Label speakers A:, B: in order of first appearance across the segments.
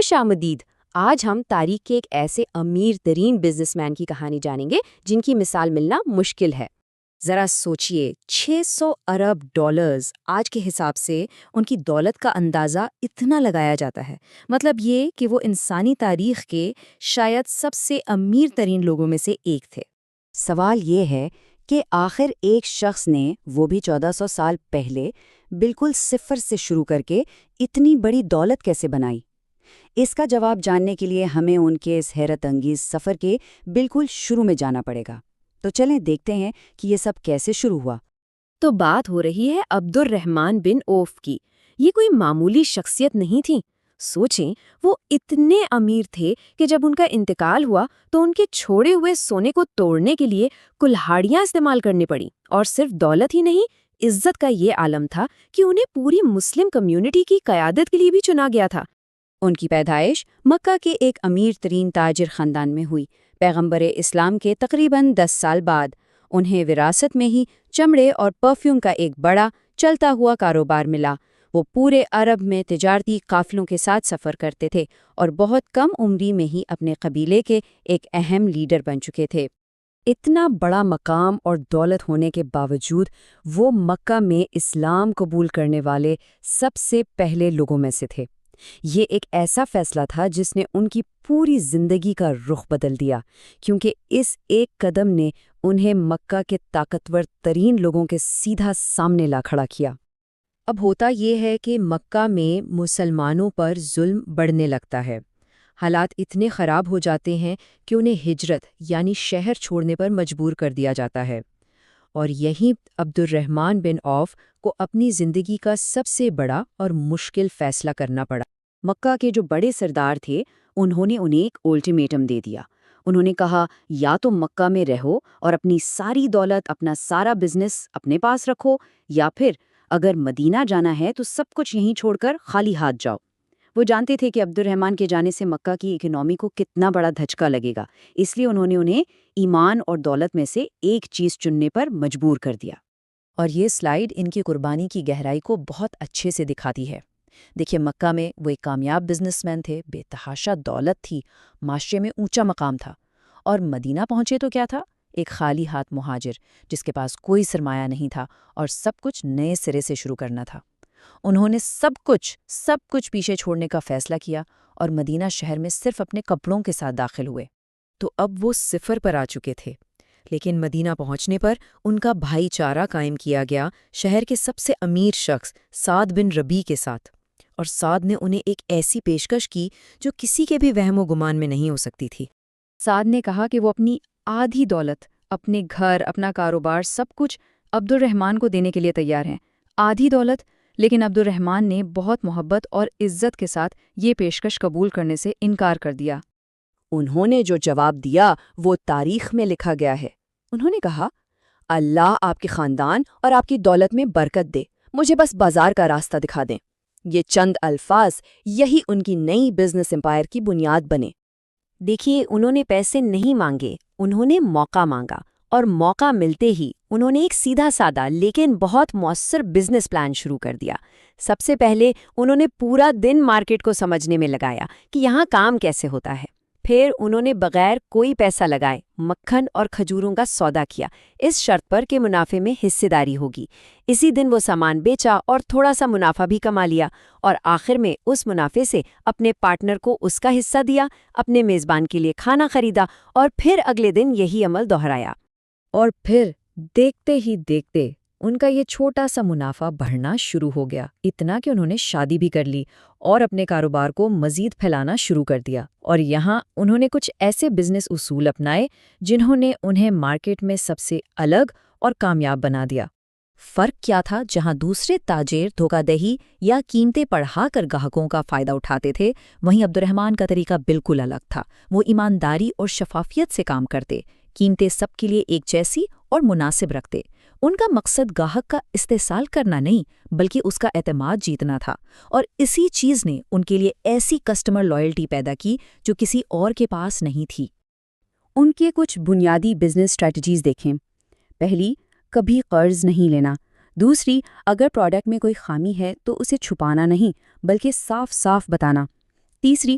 A: خوش آمدید۔ آج ہم تاریخ کے ایک ایسے امیر ترین بزنس مین کی کہانی جانیں گے جن کی مثال ملنا مشکل ہے۔ ذرا سوچئے، 600 ارب ڈالرز آج کے حساب سے ان کی دولت کا اندازہ اتنا لگایا جاتا ہے۔ مطلب یہ کہ وہ انسانی تاریخ کے شاید سب سے امیر ترین لوگوں میں سے ایک تھے۔ سوال یہ ہے کہ آخر ایک شخص نے، وہ بھی 1400 سال پہلے، بالکل صفر سے شروع کر کے اتنی بڑی دولت کیسے بنائی؟ اس کا جواب جاننے کے لیے ہمیں ان کے اس حیرت انگیز سفر کے بالکل شروع میں جانا پڑے گا۔ تو چلیں دیکھتے ہیں کہ یہ سب کیسے شروع ہوا۔
B: تو بات ہو رہی ہے عبد الرحمن بن عوف کی۔ یہ کوئی معمولی شخصیت نہیں تھی۔ سوچیں، وہ اتنے امیر تھے کہ جب ان کا انتقال ہوا تو ان کے چھوڑے ہوئے سونے کو توڑنے کے لیے کلہاڑیاں استعمال کرنی پڑی، اور صرف دولت ہی نہیں، عزت کا یہ عالم تھا کہ انہیں پوری مسلم کمیونٹی کی قیادت کے لیے بھی چنا گیا تھا۔
A: ان کی پیدائش مکہ کے ایک امیر ترین تاجر خاندان میں ہوئی۔ پیغمبر اسلام کے تقریباً 10 سال بعد انہیں وراثت میں ہی چمڑے اور پرفیوم کا ایک بڑا چلتا ہوا کاروبار ملا۔ وہ پورے عرب میں تجارتی قافلوں کے ساتھ سفر کرتے تھے اور بہت کم عمری میں ہی اپنے قبیلے کے ایک اہم لیڈر بن چکے تھے۔ اتنا بڑا مقام اور دولت ہونے کے باوجود وہ مکہ میں اسلام قبول کرنے والے سب سے پہلے لوگوں میں سے تھے۔ یہ ایک ایسا فیصلہ تھا جس نے ان کی پوری زندگی کا رخ بدل دیا، کیونکہ اس ایک قدم نے انہیں مکہ کے طاقتور ترین لوگوں کے سیدھا سامنے لا کھڑا کیا۔ اب ہوتا یہ ہے کہ مکہ میں مسلمانوں پر ظلم بڑھنے لگتا ہے۔ حالات اتنے خراب ہو جاتے ہیں کہ انہیں ہجرت یعنی شہر چھوڑنے پر مجبور کر دیا جاتا ہے، اور یہیں عبد الرحمن بن عوف کو اپنی زندگی کا سب سے بڑا اور مشکل فیصلہ کرنا پڑا۔ مکہ کے جو بڑے سردار تھے، انہوں نے انہیں ایک الٹیمیٹم دے دیا۔ انہوں نے کہا، یا تو مکہ میں رہو اور اپنی ساری دولت، اپنا سارا بزنس اپنے پاس رکھو، یا پھر اگر مدینہ جانا ہے تو سب کچھ یہیں چھوڑ کر خالی ہاتھ جاؤ۔ وہ جانتے تھے کہ عبد الرحمن کے جانے سے مکہ کی اکنامی کو کتنا بڑا دھچکا لگے گا، اس لیے انہوں نے انہیں ایمان اور دولت میں سے ایک چیز چننے پر مجبور کر دیا۔ اور یہ سلائیڈ ان کی قربانی کی گہرائی کو بہت اچھے سے دکھاتی ہے۔ دیکھیے، مکہ میں وہ ایک کامیاب بزنس مین تھے، بے تحاشا دولت تھی، معاشرے میں اونچا مقام تھا، اور مدینہ پہنچے تو کیا تھا؟ ایک خالی ہاتھ مہاجر جس کے پاس کوئی سرمایہ نہیں تھا اور سب کچھ نئے سرے سے شروع کرنا تھا۔ انہوں نے سب کچھ پیچھے چھوڑنے کا فیصلہ کیا اور مدینہ شہر میں صرف اپنے کپڑوں کے ساتھ داخل ہوئے۔ تو اب وہ صفر پر آ چکے تھے، لیکن مدینہ پہنچنے پر ان کا بھائی چارہ قائم کیا گیا شہر کے سب سے امیر شخص سعد بن ربیع کے ساتھ، اور سعد نے انہیں ایک ایسی پیشکش کی جو کسی کے بھی وہم و گمان میں نہیں ہو سکتی تھی۔ سعد نے کہا کہ وہ اپنی آدھی دولت، اپنے گھر، اپنا کاروبار، سب کچھ عبد الرحمن کو دینے کے لیے تیار ہیں۔ آدھی دولت، لیکن عبد الرحمن نے بہت محبت اور عزت کے ساتھ یہ پیشکش قبول کرنے سے انکار کر دیا۔ انہوں نے جو جواب دیا وہ تاریخ میں لکھا گیا ہے۔ انہوں نے کہا، اللہ آپ کے خاندان اور آپ کی دولت میں برکت دے، مجھے بس بازار کا راستہ دکھا دیں۔ یہ چند الفاظ یہی ان کی نئی بزنس امپائر کی بنیاد بنے۔ دیکھیے، انہوں نے پیسے نہیں مانگے، انہوں نے موقع مانگا، اور موقع ملتے ہی انہوں نے ایک سیدھا سادہ لیکن بہت مؤثر بزنس پلان شروع کر دیا۔ سب سے پہلے انہوں نے پورا دن مارکیٹ کو سمجھنے میں لگایا کہ یہاں کام کیسے ہوتا ہے۔ پھر انہوں نے بغیر کوئی پیسہ لگائے مکھن اور کھجوروں کا سودا کیا، اس شرط پر کہ منافع میں حصے داری ہوگی۔ اسی دن وہ سامان بیچا اور تھوڑا سا منافع بھی کما لیا، اور آخر میں اس منافع سے اپنے پارٹنر کو اس کا حصہ دیا، اپنے میزبان کے لیے کھانا خریدا، اور پھر اگلے دن یہی عمل دہرایا۔ اور پھر دیکھتے ہی دیکھتے ان کا یہ چھوٹا سا منافع بڑھنا شروع ہو گیا، اتنا کہ انہوں نے شادی بھی کر لی اور اپنے کاروبار کو مزید پھیلانا شروع کر دیا۔ اور یہاں انہوں نے کچھ ایسے بزنس اصول اپنائے جنہوں نے انہیں مارکیٹ میں سب سے الگ اور کامیاب بنا دیا۔ فرق کیا تھا؟ جہاں دوسرے تاجر دھوکہ دہی یا قیمتیں بڑھا کر گاہکوں کا فائدہ اٹھاتے تھے، وہیں عبد الرحمن کا طریقہ بالکل الگ تھا۔ وہ ایمانداری اور شفافیت سے کام کرتے، قیمتیں سب کے لیے ایک جیسی اور مناسب رکھتے۔ ان کا مقصد گاہک کا استحصال کرنا نہیں بلکہ اس کا اعتماد جیتنا تھا، اور اسی چیز نے ان کے لیے ایسی کسٹمر لائلٹی پیدا کی جو کسی اور کے پاس نہیں تھی۔ ان کے کچھ بنیادی بزنس اسٹریٹجیز دیکھیں۔ پہلی، کبھی قرض نہیں لینا۔ دوسری، اگر پروڈکٹ میں کوئی خامی ہے تو اسے چھپانا نہیں بلکہ صاف صاف بتانا۔ تیسری،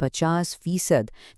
A: 50%